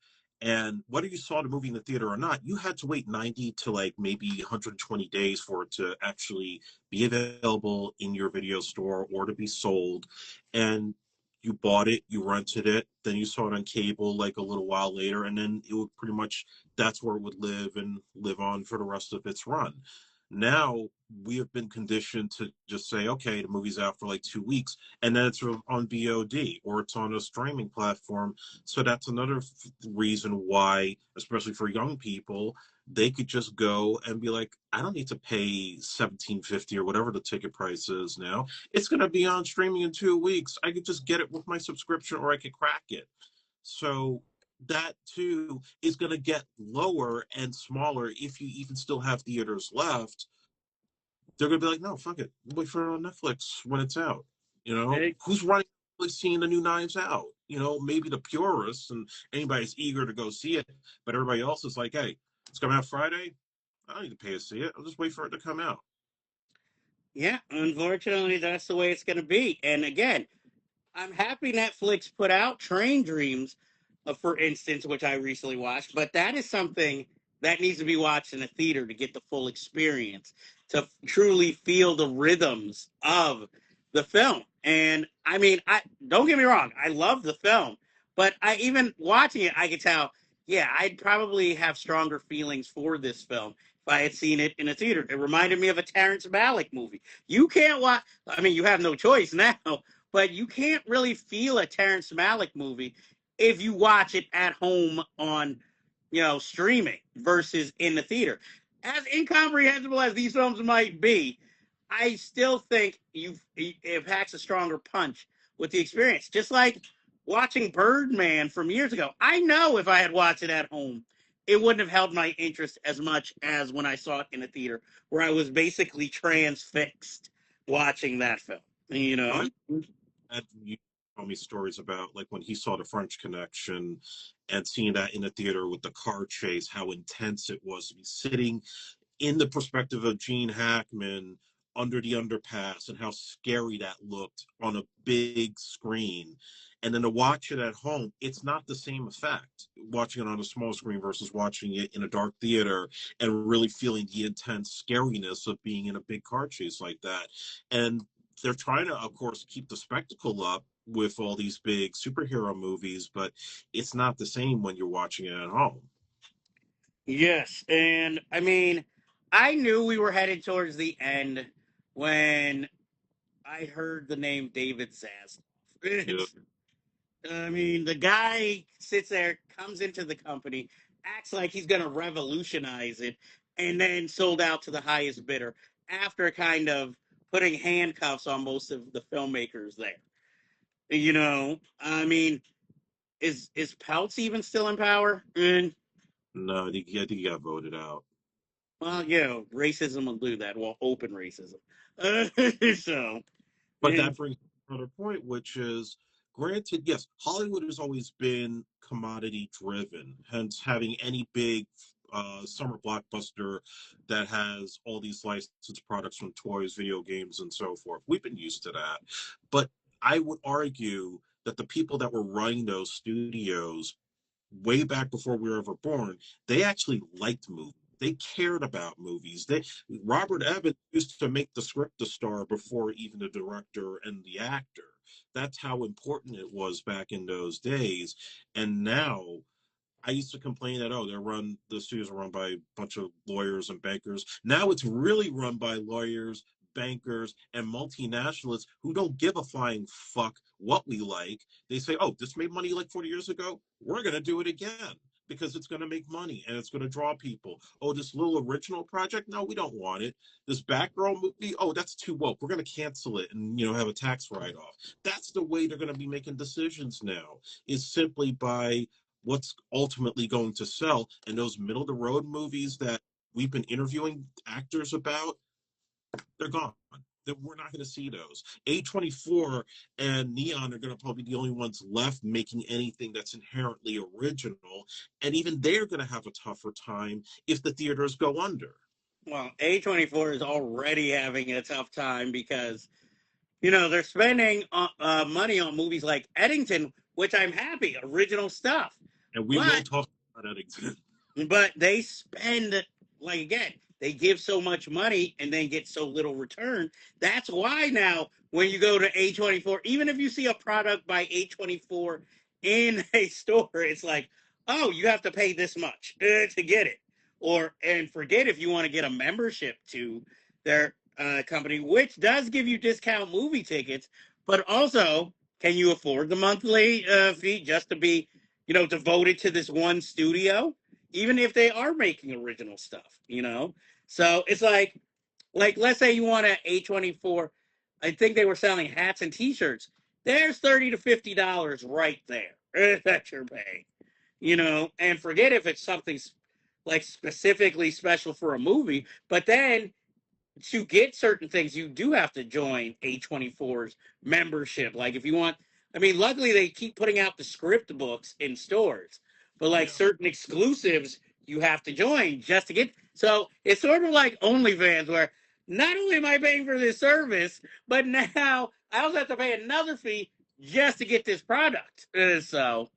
and whether you saw the movie in the theater or not, you had to wait 90 to like maybe 120 days for it to actually be available in your video store or to be sold. And you bought it, you rented it, then you saw it on cable like a little while later, and then it would pretty much, that's where it would live and live on for the rest of its run. Now we have been conditioned to just say, okay, the movie's out for like 2 weeks, and then it's on VOD or it's on a streaming platform. So that's another reason why, especially for young people, they could just go and be like, I don't need to pay 17.50 or whatever the ticket price is now. It's going to be on streaming in 2 weeks. I could just get it with my subscription, or I could crack it. So that too is going to get lower and smaller if you even still have theaters left. They're going to be like, no, fuck it, wait for it on Netflix when it's out. Who's running seeing the new Knives Out? Maybe the purists and anybody's eager to go see it, but everybody else is like, hey, it's coming out Friday. I don't need to pay to see it. I'll just wait for it to come out. Yeah, unfortunately, that's the way it's going to be. And again, I'm happy Netflix put out Train Dreams, for instance, which I recently watched, but that is something that needs to be watched in a theater to get the full experience, to truly feel the rhythms of the film. And I mean, I don't get me wrong, I love the film, but I even watching it, I could tell, yeah, I'd probably have stronger feelings for this film if I had seen it in a theater. It reminded me of a Terrence Malick movie. You can't watch. I mean, you have no choice now, but you can't really feel a Terrence Malick movie if you watch it at home on, streaming versus in the theater. As incomprehensible as these films might be, I still think it packs a stronger punch with the experience. Just like watching Birdman from years ago. I know if I had watched it at home, it wouldn't have held my interest as much as when I saw it in the theater, where I was basically transfixed watching that film. You know? You told me stories about like when he saw the French Connection and seeing that in the theater with the car chase, how intense it was to be sitting in the perspective of Gene Hackman under the underpass and how scary that looked on a big screen. And then to watch it at home, it's not the same effect watching it on a small screen versus watching it in a dark theater and really feeling the intense scariness of being in a big car chase like that. And they're trying to, of course, keep the spectacle up with all these big superhero movies, but it's not the same when you're watching it at home. Yes, and I mean, I knew we were headed towards the end when I heard the name David Yeah. Zaslav. I mean, the guy sits there, comes into the company, acts like he's going to revolutionize it, and then sold out to the highest bidder after kind of putting handcuffs on most of the filmmakers there. I mean, is Peltz even still in power? And No, I think he got voted out. well, racism will do that. Well, open racism. So, But and that brings another point, which is, granted, yes, Hollywood has always been commodity driven, hence having any big summer blockbuster that has all these licensed products from toys, video games, and so forth. We've been used to that. But I would argue that the people that were running those studios way back before we were ever born, they actually liked movies. They cared about movies. Robert Evans used to make the script the star before even the director and the actor. That's how important it was back in those days. And now I used to complain that the studios are run by a bunch of lawyers and bankers. Now it's really run by lawyers, bankers, and multinationals who don't give a flying fuck what we like. They say, "Oh, this made money like 40 years ago. We're gonna do it again." Because it's going to make money and it's going to draw people. Oh, this little original project? No, we don't want it. This Batgirl movie? Oh, that's too woke. We're going to cancel it and have a tax write-off. That's the way they're going to be making decisions now. Is simply by what's ultimately going to sell. And those middle of the road movies that we've been interviewing actors about, they're gone. We're not going to see those. A24 and Neon are going to probably be the only ones left making anything that's inherently original. And even they're going to have a tougher time if the theaters go under. Well, A24 is already having a tough time because they're spending money on movies like Eddington, which I'm happy, original stuff. And we will But talk about Eddington. But they spend, like, again, they give so much money and then get so little return. That's why now when you go to A24, even if you see a product by A24 in a store, it's like, oh, you have to pay this much to get it. And forget if you want to get a membership to their company, which does give you discount movie tickets, but also, can you afford the monthly fee just to be, devoted to this one studio? Even if they are making original stuff. So it's like let's say you want an A24. I think they were selling hats and T-shirts. There's $30 to $50 right there that you're paying. And forget if it's something like specifically special for a movie. But then to get certain things, you do have to join A24's membership. Like if you want, I mean, luckily they keep putting out the script books in stores, but like Yeah. certain exclusives, you have to join just to get. So it's sort of like OnlyFans, where not only am I paying for this service, but now I also have to pay another fee just to get this product. So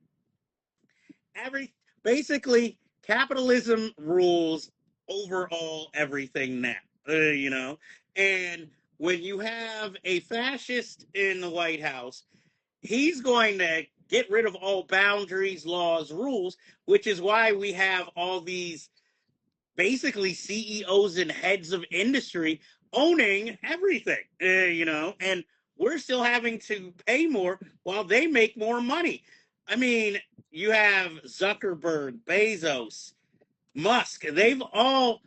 every basically capitalism rules overall everything now. And when you have a fascist in the White House, he's going to get rid of all boundaries, laws, rules, which is why we have all these basically CEOs and heads of industry owning everything. And we're still having to pay more while they make more money. I mean, you have Zuckerberg, Bezos, Musk. They've all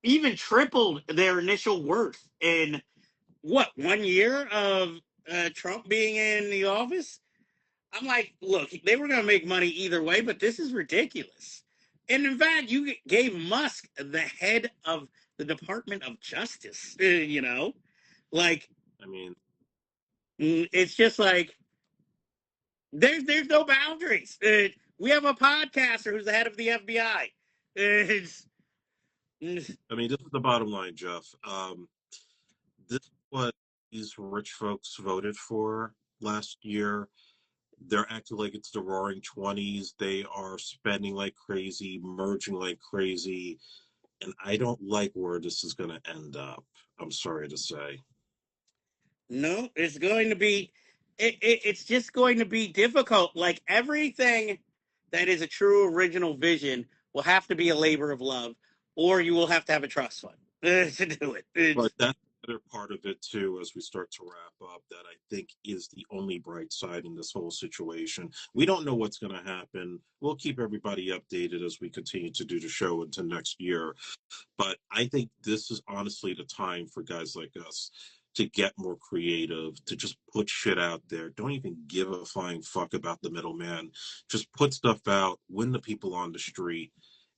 even tripled their initial worth in what, 1 year of Trump being in the office? I'm like, look, they were going to make money either way, but this is ridiculous. And in fact, you gave Musk the head of the Department of Justice. Like, I mean, it's just like there's no boundaries. We have a podcaster who's the head of the FBI. It's, I mean, this is the bottom line, Jeff. This is what these rich folks voted for last year. They're acting like it's the roaring 20s. They are spending like crazy, merging like crazy. And I don't like where this is going to end up. I'm sorry to say. no, it's going to be. It's just going to be difficult. Like everything that is a true original vision will have to be a labor of love, or you will have to have a trust fund to do it. But that's the other part of it, too, as we start to wrap up, that I think is the only bright side in this whole situation. We don't know what's going to happen. We'll keep everybody updated as we continue to do the show into next year. But I think this is honestly the time for guys like us to get more creative, to just put shit out there. Don't even give a flying fuck about the middleman. Just put stuff out, win the people on the street,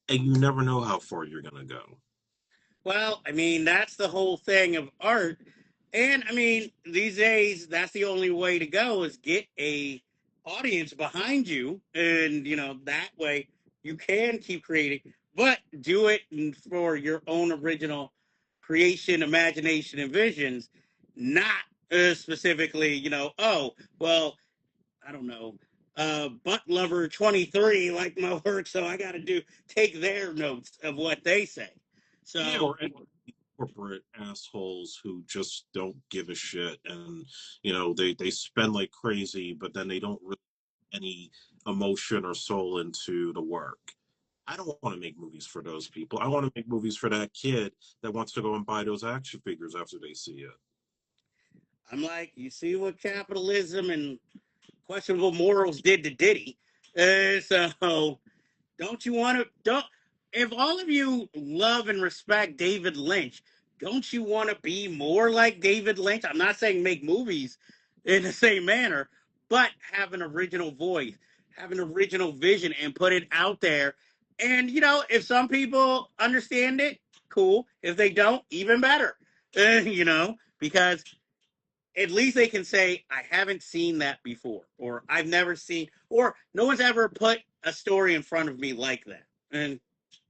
and you never know how far you're going to go. Well, I mean, that's the whole thing of art. And I mean, these days, that's the only way to go is get a audience behind you. And, that way you can keep creating, but do it for your own original creation, imagination, and visions, not specifically, oh, well, I don't know, butt lover 23 like my work, so I got to take their notes of what they say. Yeah, So or any corporate assholes who just don't give a shit, and they spend like crazy, but then they don't really any emotion or soul into the work. I don't want to make movies for those people. I want to make movies for that kid that wants to go and buy those action figures after they see it. I'm like, you see what capitalism and questionable morals did to Diddy. So don't you want to? Don't if all of you love and respect David Lynch, don't you want to be more like David Lynch? I'm not saying make movies in the same manner, but have an original voice, have an original vision, and put it out there. And if some people understand it, cool. If they don't, even better. Because at least they can say, I haven't seen that before, or I've never seen, or no one's ever put a story in front of me like that. And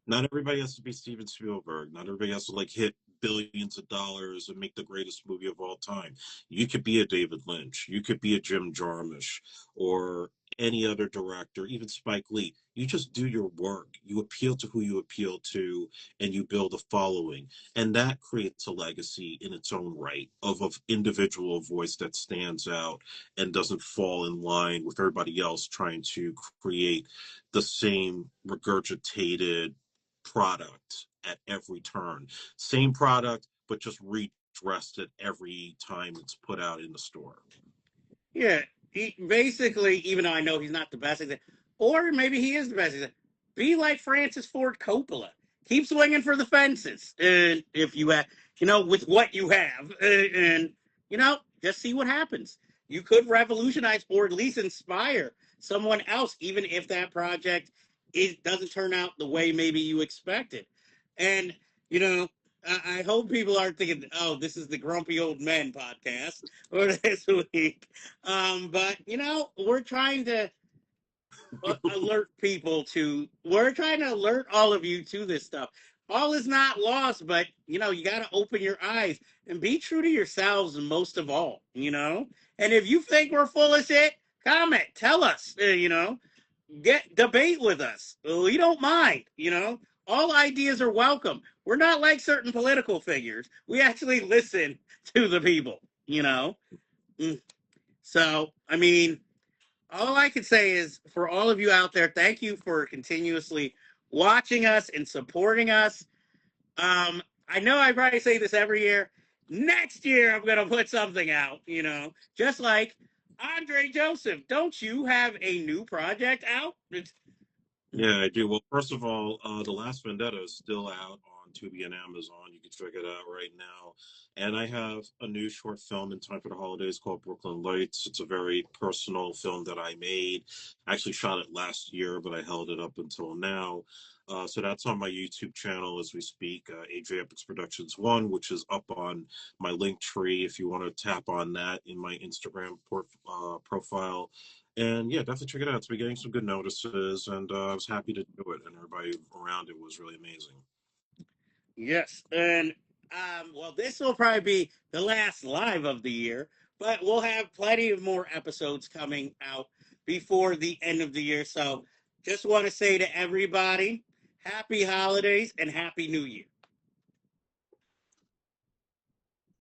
Not everybody has to be Steven Spielberg. Not everybody has to like hit billions of dollars and make the greatest movie of all time. You could be a David Lynch. You could be a Jim Jarmusch or any other director, even Spike Lee. You just do your work. You appeal to who you appeal to, and you build a following, and that creates a legacy in its own right of individual voice that stands out and doesn't fall in line with everybody else trying to create the same regurgitated product at every turn. Same product, but just redressed it every time it's put out in the store. yeah, he basically, even though I know he's not the best, or maybe he is the best, be like Francis Ford Coppola. Keep swinging for the fences, and if you have, with what you have, and just see what happens. You could revolutionize or at least inspire someone else, even if that project doesn't turn out the way maybe you expected. And you know, I hope people aren't thinking, "Oh, this is the Grumpy Old Men podcast," or this week. But we're trying to we're trying to alert all of you to this stuff. All is not lost, but you got to open your eyes and be true to yourselves, most of all. And if you think we're full of shit, comment, tell us. Get debate with us. We don't mind. All ideas are welcome. We're not like certain political figures. We actually listen to the people. Mm. So I mean, all I can say is for all of you out there, thank you for continuously watching us and supporting us. I know I probably say this every year. Next year, I'm gonna put something out. Just like Andre Joseph. Don't you have a new project out? Yeah, I do. Well, first of all, The Last Vendetta is still out on Tubi and Amazon. You can check it out right now. And I have a new short film in time for the holidays called Brooklyn Lights. It's a very personal film that I made. I actually shot it last year, but I held it up until now. So that's on my YouTube channel as we speak, AJ Epics Productions 1, which is up on my link tree if you want to tap on that in my Instagram profile. And yeah, definitely check it out. It's been getting some good notices, and I was happy to do it, and everybody around it was really amazing. Yes, and well, this will probably be the last live of the year, but we'll have plenty of more episodes coming out before the end of the year. So, just want to say to everybody, happy holidays and happy New Year.